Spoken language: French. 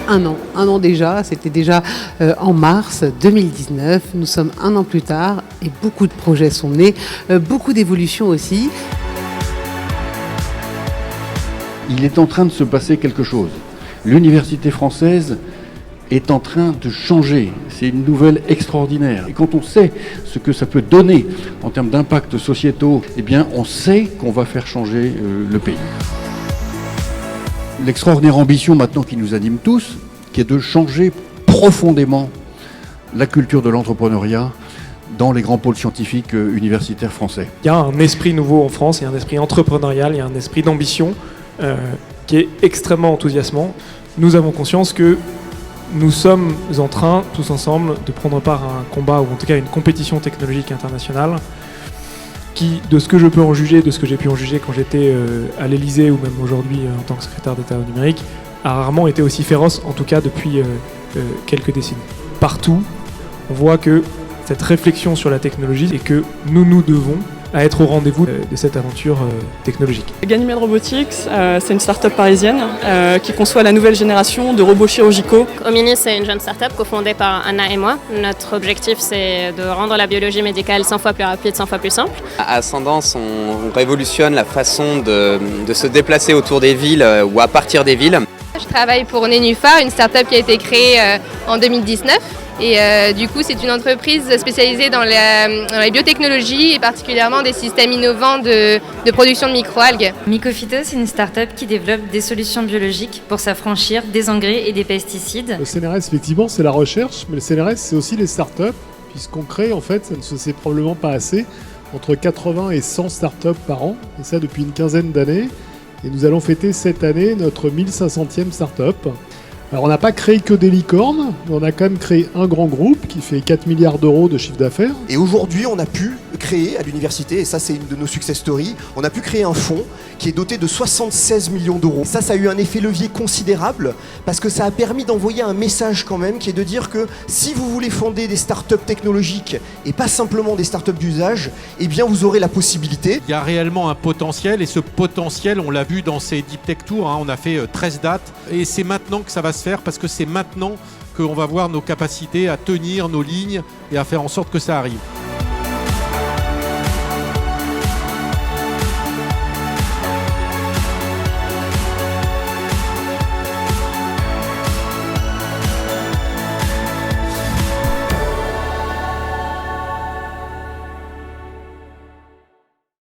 un an déjà, c'était déjà en mars 2019. Nous sommes un an plus tard et beaucoup de projets sont nés, beaucoup d'évolutions aussi. Il est en train de se passer quelque chose. L'université française est en train de changer. C'est une nouvelle extraordinaire. Et quand on sait ce que ça peut donner en termes d'impact sociétaux, eh bien, on sait qu'on va faire changer le pays. L'extraordinaire ambition maintenant qui nous anime tous, qui est de changer profondément la culture de l'entrepreneuriat dans les grands pôles scientifiques universitaires français. Il y a un esprit nouveau en France, il y a un esprit entrepreneurial, il y a un esprit d'ambition qui est extrêmement enthousiasmant. Nous avons conscience que nous sommes en train, tous ensemble, de prendre part à un combat, ou en tout cas à une compétition technologique internationale, qui, de ce que je peux en juger, de ce que j'ai pu en juger quand j'étais à l'Elysée, ou même aujourd'hui en tant que secrétaire d'État au numérique, a rarement été aussi féroce, en tout cas depuis quelques décennies. Partout, on voit que cette réflexion sur la technologie et que nous devons à être au rendez-vous de cette aventure technologique. Ganymede Robotics, c'est une start-up parisienne qui conçoit la nouvelle génération de robots chirurgicaux. Omini, c'est une jeune start-up cofondée par Anna et moi. Notre objectif, c'est de rendre la biologie médicale 100 fois plus rapide, 100 fois plus simple. À Ascendance, on révolutionne la façon de se déplacer autour des villes ou à partir des villes. Je travaille pour Nenufa, une start-up qui a été créée en 2019. Et du coup, c'est une entreprise spécialisée dans les biotechnologies et particulièrement des systèmes innovants de production de microalgues. Mycophyto, c'est une start-up qui développe des solutions biologiques pour s'affranchir des engrais et des pesticides. Le CNRS, effectivement, c'est la recherche, mais le CNRS, c'est aussi les start-up, puisqu'on crée, en fait, ça ne se sait probablement pas assez, entre 80 et 100 start-up par an, et ça depuis une quinzaine d'années. Et nous allons fêter cette année notre 1500e start-up. Alors on n'a pas créé que des licornes, mais on a quand même créé un grand groupe qui fait 4 milliards d'euros de chiffre d'affaires. Et aujourd'hui, on a pu créer à l'université, et ça c'est une de nos success stories, on a pu créer un fonds qui est doté de 76 millions d'euros. Ça a eu un effet levier considérable parce que ça a permis d'envoyer un message quand même qui est de dire que si vous voulez fonder des startups technologiques et pas simplement des startups d'usage, eh bien vous aurez la possibilité. Il y a réellement un potentiel et ce potentiel, on l'a vu dans ces Deep Tech Tours, on a fait 13 dates et c'est maintenant que ça va se faire parce que c'est maintenant qu'on va voir nos capacités à tenir nos lignes et à faire en sorte que ça arrive.